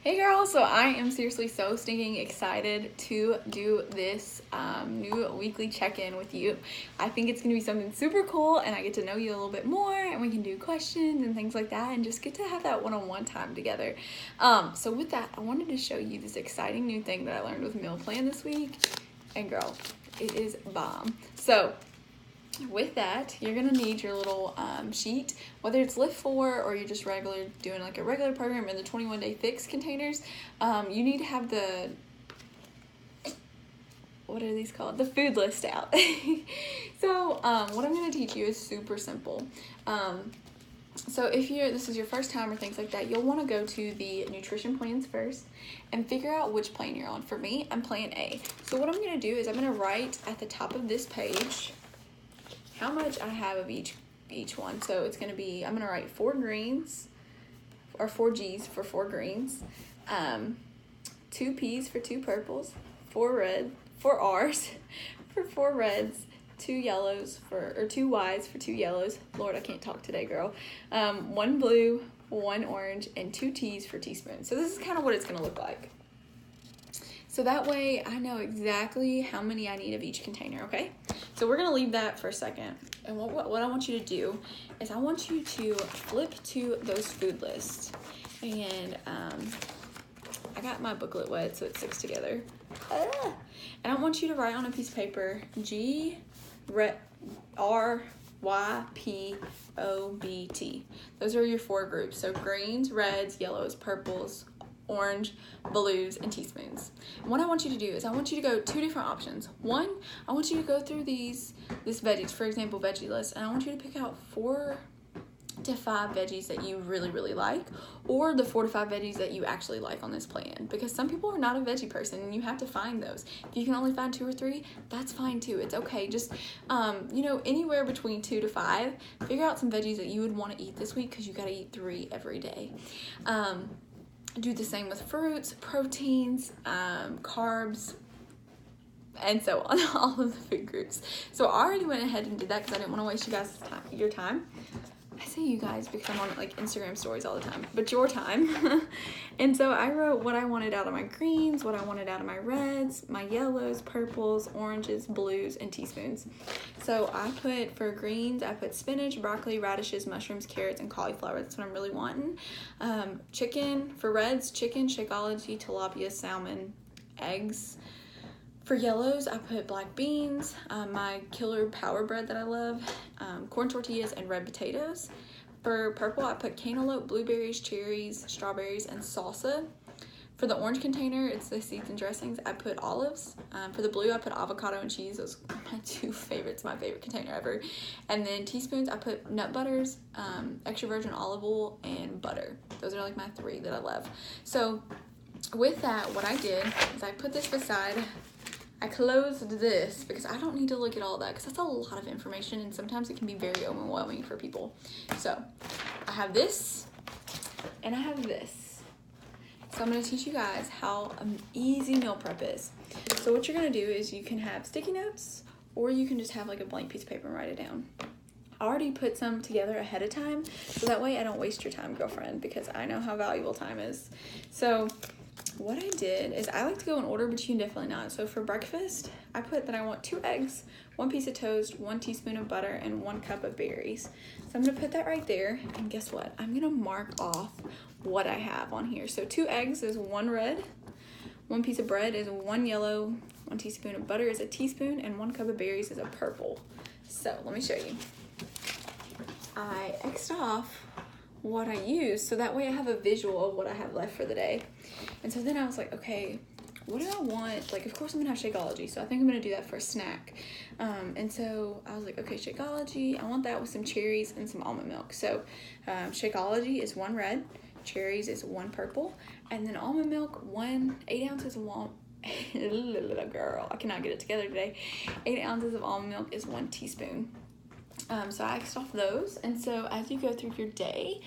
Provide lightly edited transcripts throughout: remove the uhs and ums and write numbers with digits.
Hey girl, so I am seriously so stinking excited to do this new weekly check-in with you. I think it's gonna be something super cool and I get to know you a little bit more and we can do questions and things like that and just get to have that one-on-one time together. So with that, I wanted to show you this exciting new thing that I learned with Meal Plan this week. And girl, it is bomb. So with that, you're gonna need your little sheet, whether it's Lift 4 or you're just doing like a regular program in the 21-day fix containers. You need to have the, what are these called? The food list out. So what I'm gonna teach you is super simple. So if this is your first time or things like that, you'll want to go to the nutrition plans first and figure out which plan you're on. For me, I'm plan A. So what I'm gonna do is I'm gonna write at the top of this page how much I have of each one. So it's gonna be, I'm gonna write 4 greens, or 4 G's for 4 greens, 2 P's for 2 purples, 4 R's for 4 reds, 2 yellows or 2 Y's for 2 yellows. Lord, I can't talk today, girl. 1 blue, 1 orange, and 2 T's for teaspoons. So this is kind of what it's gonna look like. So that way I know exactly how many I need of each container, okay? So we're gonna leave that for a second. And what I want you to do is I want you to flip to those food lists. And I got my booklet wet so it sticks together. And I want you to write on a piece of paper, GRYPOBT. Those are your 4 groups. So greens, reds, yellows, purples, orange, blues, and teaspoons. And what I want you to do is I want you to go 2 different options. One, I want you to go through this veggies, for example, veggie list, and I want you to pick out 4 to 5 veggies that you really, really like, or the 4 to 5 veggies that you actually like on this plan, because some people are not a veggie person and you have to find those. If you can only find 2 or 3, that's fine too. It's okay. Just, anywhere between 2 to 5, figure out some veggies that you would want to eat this week, because you got to eat 3 every day. Do the same with fruits, proteins, carbs, and so on, all of the food groups. So I already went ahead and did that because I didn't want to waste your time. I say you guys because I'm on like Instagram stories all the time, but your time. And so I wrote what I wanted out of my greens, what I wanted out of my reds, my yellows, purples, oranges, blues, and teaspoons. So I put, for greens, I put spinach, broccoli, radishes, mushrooms, carrots, and cauliflower. That's what I'm really wanting. Chicken, for reds, chicken, Shakeology, tilapia, salmon, eggs. For yellows, I put black beans, my killer power bread that I love, corn tortillas, and red potatoes. For purple, I put cantaloupe, blueberries, cherries, strawberries, and salsa. For the orange container, it's the seeds and dressings. I put olives. For the blue, I put avocado and cheese. Those are my 2 favorites, my favorite container ever. And then teaspoons, I put nut butters, extra virgin olive oil, and butter. Those are like my 3 that I love. So with that, what I did is I put this beside. I closed this because I don't need to look at all that, because that's a lot of information and sometimes it can be very overwhelming for people. So I have this and I have this. So I'm going to teach you guys how easy meal prep is. So what you're going to do is you can have sticky notes, or you can just have like a blank piece of paper and write it down. I already put some together ahead of time, so that way I don't waste your time, girlfriend, because I know how valuable time is. So what I did is I like to go in order, but you can definitely not. So for breakfast, I put that I want 2 eggs, 1 piece of toast, 1 teaspoon of butter, and 1 cup of berries. So I'm going to put that right there. And guess what? I'm going to mark off what I have on here. So 2 eggs is 1 red, 1 piece of bread is 1 yellow, 1 teaspoon of butter is a teaspoon, and 1 cup of berries is a purple. So let me show you. I X'd off what I use, so that way I have a visual of what I have left for the day. And so then I was like, okay, what do I want? Like, of course I'm gonna have Shakeology, so I think I'm gonna do that for a snack. And so I was like, okay, Shakeology, I want that with some cherries and some almond milk. So Shakeology is 1 red, cherries is 1 purple, and then almond milk, 8 ounces of girl, I cannot get it together today. 8 ounces of almond milk is 1 teaspoon. So I X'd off those, and so as you go through your day,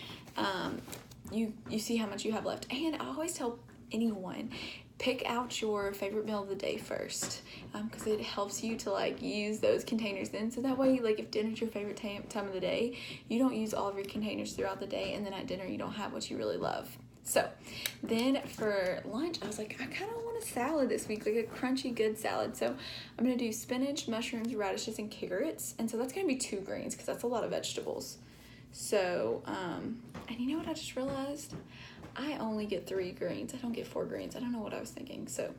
you see how much you have left. And I always tell anyone, pick out your favorite meal of the day first, because it helps you to like use those containers then, so that way, like if dinner's your favorite time of the day, you don't use all of your containers throughout the day, and then at dinner you don't have what you really love. So then for lunch, I was like, I kind of want a salad this week, like a crunchy, good salad. So I'm going to do spinach, mushrooms, radishes, and carrots. And so that's going to be 2 greens because that's a lot of vegetables. So, and you know what I just realized? I only get 3 greens. I don't get 4 greens. I don't know what I was thinking. So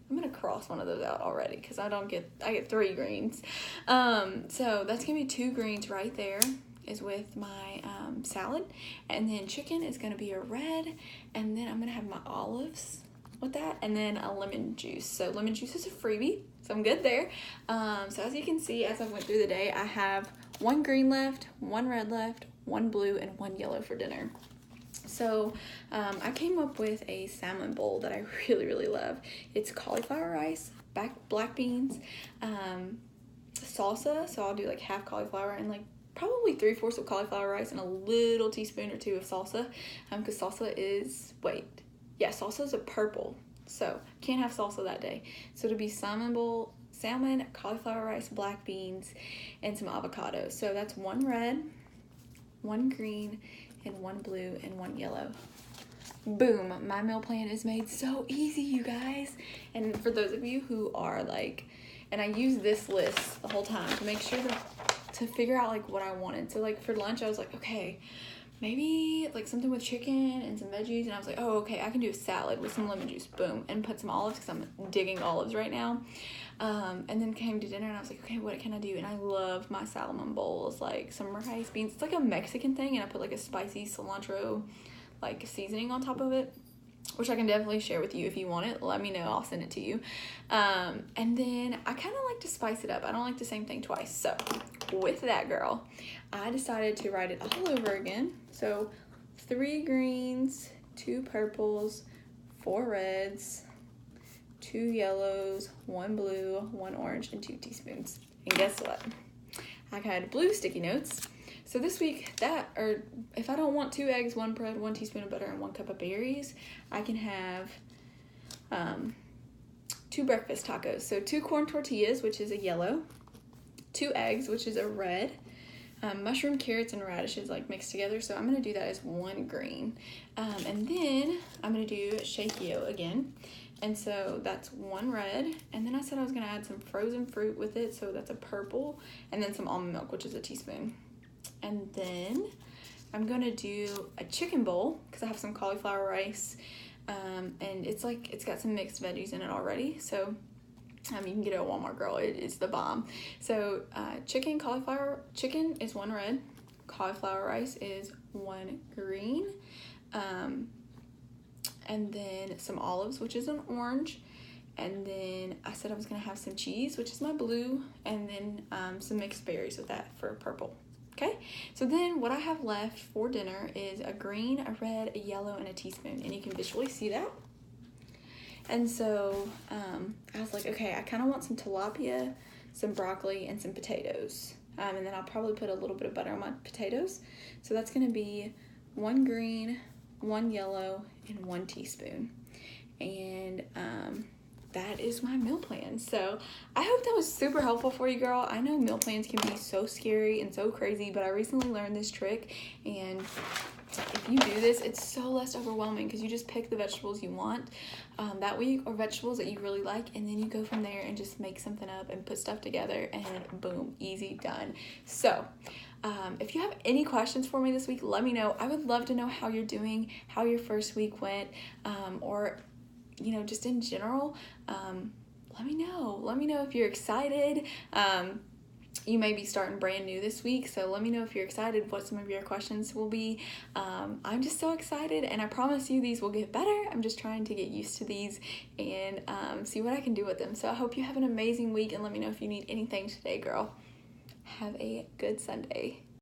I'm going to cross one of those out already because I get 3 greens. So that's going to be 2 greens right there is with my salad. And then chicken is going to be a red. And then I'm going to have my olives with that. And then a lemon juice. So lemon juice is a freebie. So I'm good there. So as you can see, as I went through the day, I have 1 green left, 1 red left, 1 blue, and 1 yellow for dinner. So I came up with a salmon bowl that I really, really love. It's cauliflower rice, black beans, salsa. So I'll do like half cauliflower and like probably 3/4 of cauliflower rice and a little teaspoon or 2 of salsa. Because salsa is a purple. So can't have salsa that day. So it'll be salmon, cauliflower rice, black beans, and some avocado. So that's 1 red, 1 green, and 1 blue, and 1 yellow. Boom, my meal plan is made so easy, you guys. And for those of you who are like, and I use this list the whole time to make sure to figure out like what I wanted. So like for lunch, I was like, okay, maybe like something with chicken and some veggies. And I was like, oh, okay, I can do a salad with some lemon juice, boom, and put some olives because I'm digging olives right now. And then came to dinner and I was like, okay, what can I do? And I love my salmon bowls, like some rice, beans. It's like a Mexican thing, and I put like a spicy cilantro like seasoning on top of it, which I can definitely share with you if you want it. Let me know, I'll send it to you. And then I kind of like to spice it up. I don't like the same thing twice. So with that, girl, I decided to write it all over again. So 3 greens, 2 purples, 4 reds, 2 yellows, 1 blue, 1 orange, and 2 teaspoons. And guess what? I had blue sticky notes. So this week, if I don't want 2 eggs, 1 bread, 1 teaspoon of butter, and 1 cup of berries, I can have 2 breakfast tacos. So 2 corn tortillas, which is a yellow, 2 eggs, which is a red, mushroom, carrots, and radishes like mixed together. So I'm going to do that as 1 green. And then I'm going to do shakio again. And so that's 1 red. And then I said I was going to add some frozen fruit with it. So that's a purple. And then some almond milk, which is a teaspoon. And then I'm going to do a chicken bowl because I have some cauliflower rice. And it's got some mixed veggies in it already. So you can get it at Walmart, girl. It's the bomb. So chicken is 1 red. Cauliflower rice is 1 green. And then some olives, which is an orange. And then I said I was going to have some cheese, which is my blue. And then some mixed berries with that for purple. Okay, so then what I have left for dinner is a green, a red, a yellow, and a teaspoon. And you can visually see that. And so I was like, okay, I kind of want some tilapia, some broccoli, and some potatoes. And then I'll probably put a little bit of butter on my potatoes. So that's going to be 1 green, 1 yellow, and 1 teaspoon. And that is my meal plan. So I hope that was super helpful for you, girl. I know meal plans can be so scary and so crazy, but I recently learned this trick, and if you do this, it's so less overwhelming because you just pick the vegetables you want that week, or vegetables that you really like, and then you go from there and just make something up and put stuff together, and boom, easy, done. So if you have any questions for me this week, let me know. I would love to know how you're doing, how your first week went, or just in general. Let me know if you're excited. You may be starting brand new this week, so let me know if you're excited, what some of your questions will be. I'm just so excited, and I promise you these will get better. I'm just trying to get used to these and see what I can do with them. So I hope you have an amazing week, and let me know if you need anything today, girl. Have a good Sunday.